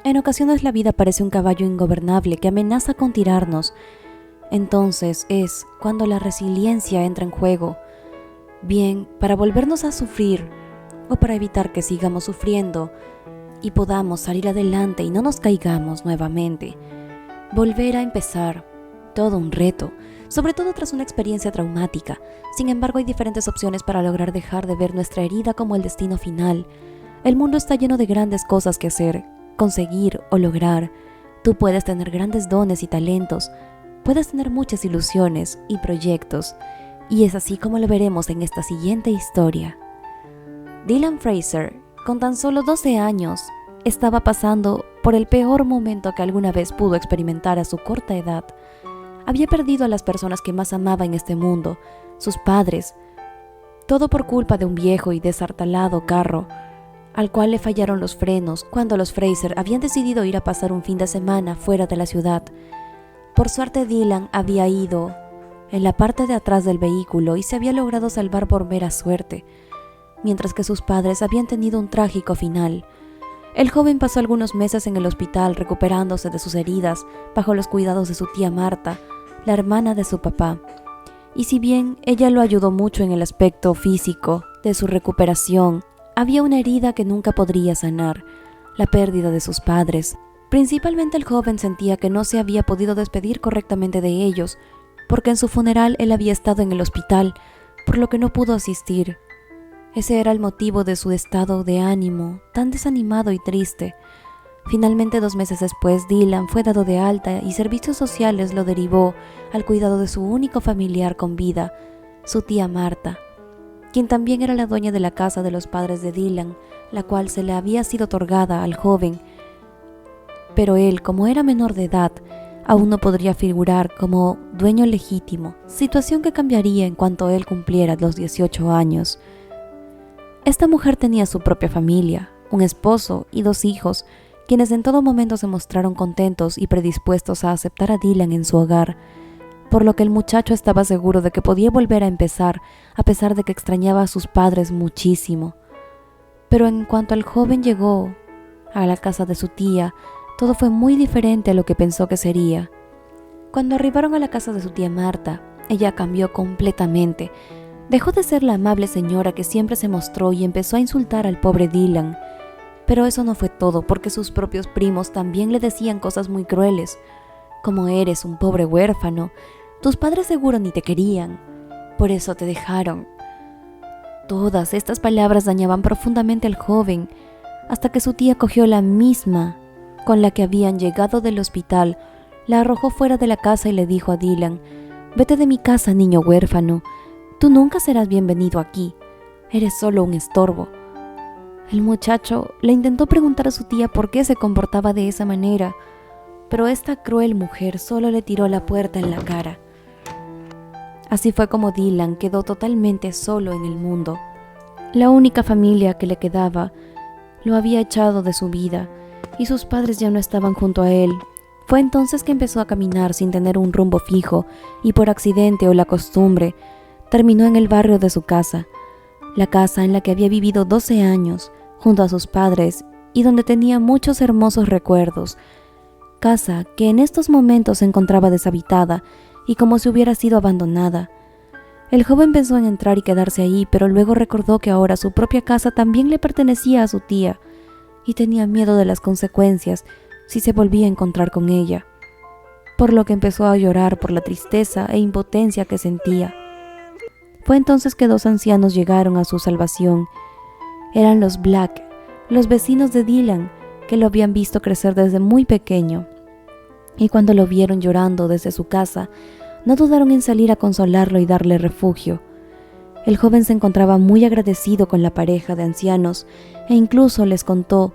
En ocasiones la vida parece un caballo ingobernable que amenaza con tirarnos. Entonces es cuando la resiliencia entra en juego, bien para volvernos a sufrir o para evitar que sigamos sufriendo y podamos salir adelante y no nos caigamos nuevamente. Volver a empezar, todo un reto, sobre todo tras una experiencia traumática. Sin embargo, hay diferentes opciones para lograr dejar de ver nuestra herida como el destino final. El mundo está lleno de grandes cosas que hacer, conseguir o lograr. Tú puedes tener grandes dones y talentos, puedes tener muchas ilusiones y proyectos, y es así como lo veremos en esta siguiente historia. Dylan Fraser, con tan solo 12 años, estaba pasando por el peor momento que alguna vez pudo experimentar a su corta edad. Había perdido a las personas que más amaba en este mundo, sus padres, todo por culpa de un viejo y destartalado carro, al cual le fallaron los frenos cuando los Fraser habían decidido ir a pasar un fin de semana fuera de la ciudad. Por suerte, Dylan había ido en la parte de atrás del vehículo y se había logrado salvar por mera suerte, mientras que sus padres habían tenido un trágico final. El joven pasó algunos meses en el hospital recuperándose de sus heridas bajo los cuidados de su tía Marta, la hermana de su papá. Y si bien ella lo ayudó mucho en el aspecto físico de su recuperación, había una herida que nunca podría sanar, la pérdida de sus padres. Principalmente el joven sentía que no se había podido despedir correctamente de ellos, porque en su funeral él había estado en el hospital, por lo que no pudo asistir. Ese era el motivo de su estado de ánimo, tan desanimado y triste. Finalmente, 2 meses después, Dylan fue dado de alta y Servicios Sociales lo derivó al cuidado de su único familiar con vida, su tía Marta, quien también era la dueña de la casa de los padres de Dylan, la cual se le había sido otorgada al joven. Pero él, como era menor de edad, aún no podría figurar como dueño legítimo, situación que cambiaría en cuanto él cumpliera los 18 años. Esta mujer tenía su propia familia, un esposo y 2 hijos, quienes en todo momento se mostraron contentos y predispuestos a aceptar a Dylan en su hogar, por lo que el muchacho estaba seguro de que podía volver a empezar, a pesar de que extrañaba a sus padres muchísimo. Pero en cuanto el joven llegó a la casa de su tía, todo fue muy diferente a lo que pensó que sería. Cuando arribaron a la casa de su tía Marta, ella cambió completamente. Dejó de ser la amable señora que siempre se mostró y empezó a insultar al pobre Dylan. Pero eso no fue todo, porque sus propios primos también le decían cosas muy crueles, como eres un pobre huérfano, tus padres seguro ni te querían, por eso te dejaron. Todas estas palabras dañaban profundamente al joven, hasta que su tía cogió la misma con la que habían llegado del hospital, la arrojó fuera de la casa y le dijo a Dylan: «Vete de mi casa, niño huérfano, tú nunca serás bienvenido aquí, eres solo un estorbo». El muchacho le intentó preguntar a su tía por qué se comportaba de esa manera, pero esta cruel mujer solo le tiró la puerta en la cara. Así fue como Dylan quedó totalmente solo en el mundo. La única familia que le quedaba lo había echado de su vida y sus padres ya no estaban junto a él. Fue entonces que empezó a caminar sin tener un rumbo fijo y por accidente o la costumbre terminó en el barrio de su casa, la casa en la que había vivido 12 años junto a sus padres y donde tenía muchos hermosos recuerdos, casa que en estos momentos se encontraba deshabitada y como si hubiera sido abandonada. El joven pensó en entrar y quedarse ahí, pero luego recordó que ahora su propia casa también le pertenecía a su tía y tenía miedo de las consecuencias si se volvía a encontrar con ella, por lo que empezó a llorar por la tristeza e impotencia que sentía. Fue entonces que 2 ancianos llegaron a su salvación. Eran los Black, los vecinos de Dylan, que lo habían visto crecer desde muy pequeño, y cuando lo vieron llorando desde su casa, no dudaron en salir a consolarlo y darle refugio. El joven se encontraba muy agradecido con la pareja de ancianos e incluso les contó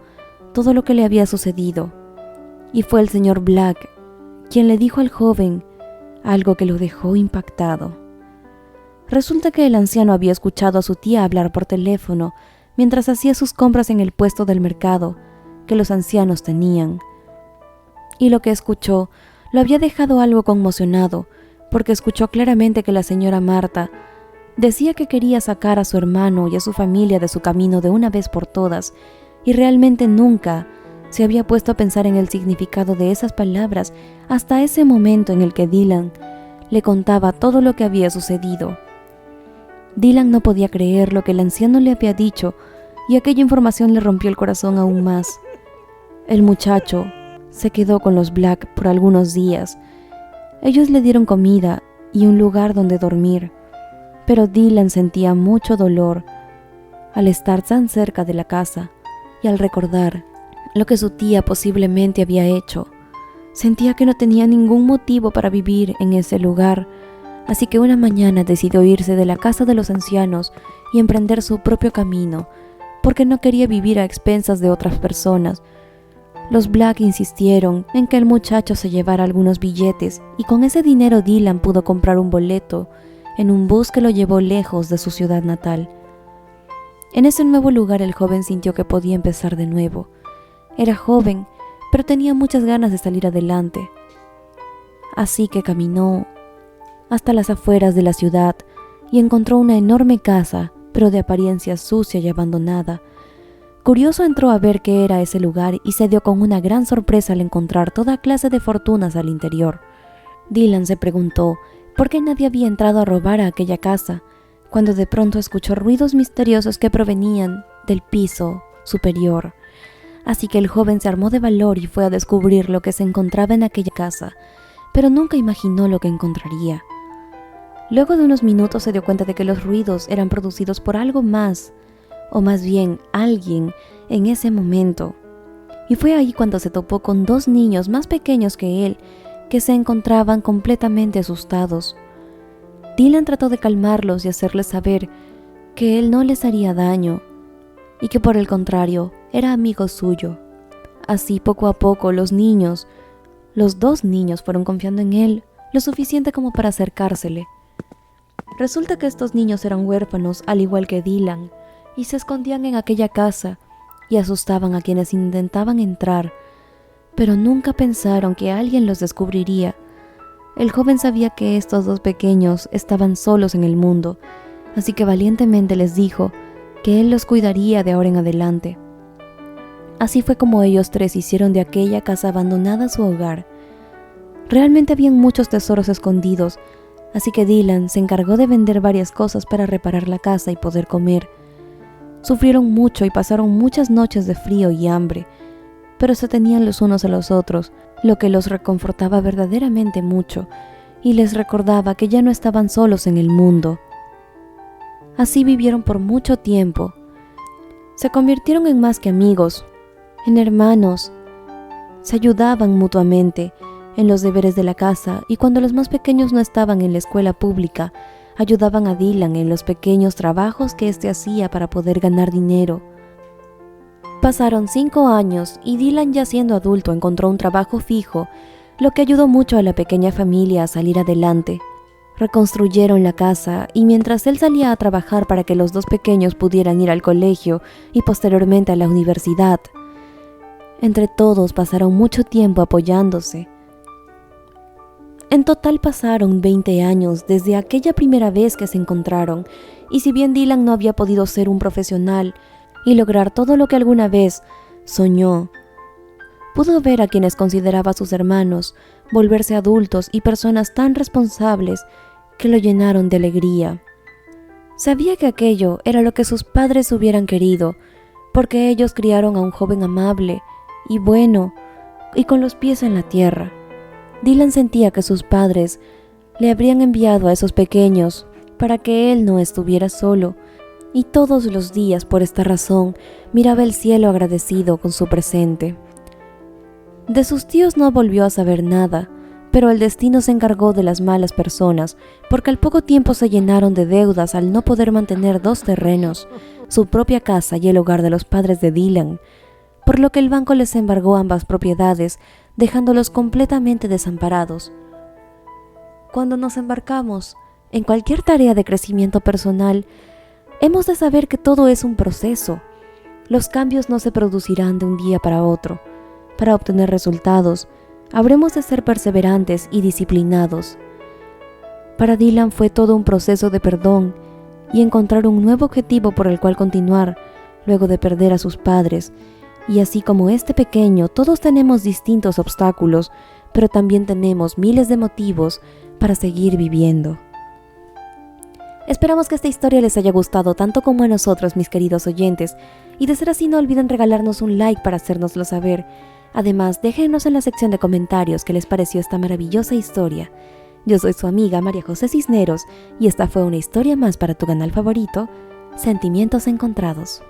todo lo que le había sucedido. Y fue el señor Black quien le dijo al joven algo que lo dejó impactado. Resulta que el anciano había escuchado a su tía hablar por teléfono mientras hacía sus compras en el puesto del mercado que los ancianos tenían. Y lo que escuchó lo había dejado algo conmocionado, porque escuchó claramente que la señora Marta decía que quería sacar a su hermano y a su familia de su camino de una vez por todas, y realmente nunca se había puesto a pensar en el significado de esas palabras hasta ese momento en el que Dylan le contaba todo lo que había sucedido. Dylan no podía creer lo que el anciano le había dicho y aquella información le rompió el corazón aún más. El muchacho se quedó con los Black por algunos días. Ellos le dieron comida y un lugar donde dormir, pero Dylan sentía mucho dolor al estar tan cerca de la casa y al recordar lo que su tía posiblemente había hecho. Sentía que no tenía ningún motivo para vivir en ese lugar, así que una mañana decidió irse de la casa de los ancianos y emprender su propio camino, porque no quería vivir a expensas de otras personas. Los Black insistieron en que el muchacho se llevara algunos billetes y con ese dinero Dylan pudo comprar un boleto en un bus que lo llevó lejos de su ciudad natal. En ese nuevo lugar el joven sintió que podía empezar de nuevo. Era joven, pero tenía muchas ganas de salir adelante. Así que caminó hasta las afueras de la ciudad y encontró una enorme casa, pero de apariencia sucia y abandonada. Curioso entró a ver qué era ese lugar y se dio con una gran sorpresa al encontrar toda clase de fortunas al interior. Dylan se preguntó por qué nadie había entrado a robar a aquella casa, cuando de pronto escuchó ruidos misteriosos que provenían del piso superior. Así que el joven se armó de valor y fue a descubrir lo que se encontraba en aquella casa, pero nunca imaginó lo que encontraría. Luego de unos minutos se dio cuenta de que los ruidos eran producidos por algo más, o más bien alguien en ese momento. Y fue ahí cuando se topó con dos niños más pequeños que él, que se encontraban completamente asustados. Dylan trató de calmarlos y hacerles saber que él no les haría daño y que por el contrario era amigo suyo. Así poco a poco los dos niños fueron confiando en él lo suficiente como para acercársele. Resulta que estos niños eran huérfanos al igual que Dylan y se escondían en aquella casa y asustaban a quienes intentaban entrar, pero nunca pensaron que alguien los descubriría. El joven sabía que estos dos pequeños estaban solos en el mundo, así que valientemente les dijo que él los cuidaría de ahora en adelante. Así fue como ellos tres hicieron de aquella casa abandonada su hogar. Realmente habían muchos tesoros escondidos, así que Dylan se encargó de vender varias cosas para reparar la casa y poder comer. Sufrieron mucho y pasaron muchas noches de frío y hambre, pero se tenían los unos a los otros, lo que los reconfortaba verdaderamente mucho y les recordaba que ya no estaban solos en el mundo. Así vivieron por mucho tiempo. Se convirtieron en más que amigos, en hermanos. Se ayudaban mutuamente en los deberes de la casa y cuando los más pequeños no estaban en la escuela pública, ayudaban a Dylan en los pequeños trabajos que éste hacía para poder ganar dinero. Pasaron 5 años y Dylan, ya siendo adulto, encontró un trabajo fijo, lo que ayudó mucho a la pequeña familia a salir adelante. Reconstruyeron la casa y mientras él salía a trabajar para que los dos pequeños pudieran ir al colegio y posteriormente a la universidad, entre todos pasaron mucho tiempo apoyándose. En total pasaron 20 años desde aquella primera vez que se encontraron, y si bien Dylan no había podido ser un profesional y lograr todo lo que alguna vez soñó, pudo ver a quienes consideraba sus hermanos volverse adultos y personas tan responsables que lo llenaron de alegría. Sabía que aquello era lo que sus padres hubieran querido, porque ellos criaron a un joven amable y bueno y con los pies en la tierra. Dylan sentía que sus padres le habrían enviado a esos pequeños para que él no estuviera solo, y todos los días por esta razón miraba el cielo agradecido con su presente. De sus tíos no volvió a saber nada, pero el destino se encargó de las malas personas, porque al poco tiempo se llenaron de deudas al no poder mantener 2 terrenos, su propia casa y el hogar de los padres de Dylan, por lo que el banco les embargó ambas propiedades, dejándolos completamente desamparados. Cuando nos embarcamos en cualquier tarea de crecimiento personal, hemos de saber que todo es un proceso. Los cambios no se producirán de un día para otro. Para obtener resultados, habremos de ser perseverantes y disciplinados. Para Dylan fue todo un proceso de perdón y encontrar un nuevo objetivo por el cual continuar luego de perder a sus padres Y así como este pequeño, todos tenemos distintos obstáculos, pero también tenemos miles de motivos para seguir viviendo. Esperamos que esta historia les haya gustado tanto como a nosotros, mis queridos oyentes, y de ser así no olviden regalarnos un like para hacérnoslo saber. Además, déjenos en la sección de comentarios qué les pareció esta maravillosa historia. Yo soy su amiga María José Cisneros y esta fue una historia más para tu canal favorito, Sentimientos Encontrados.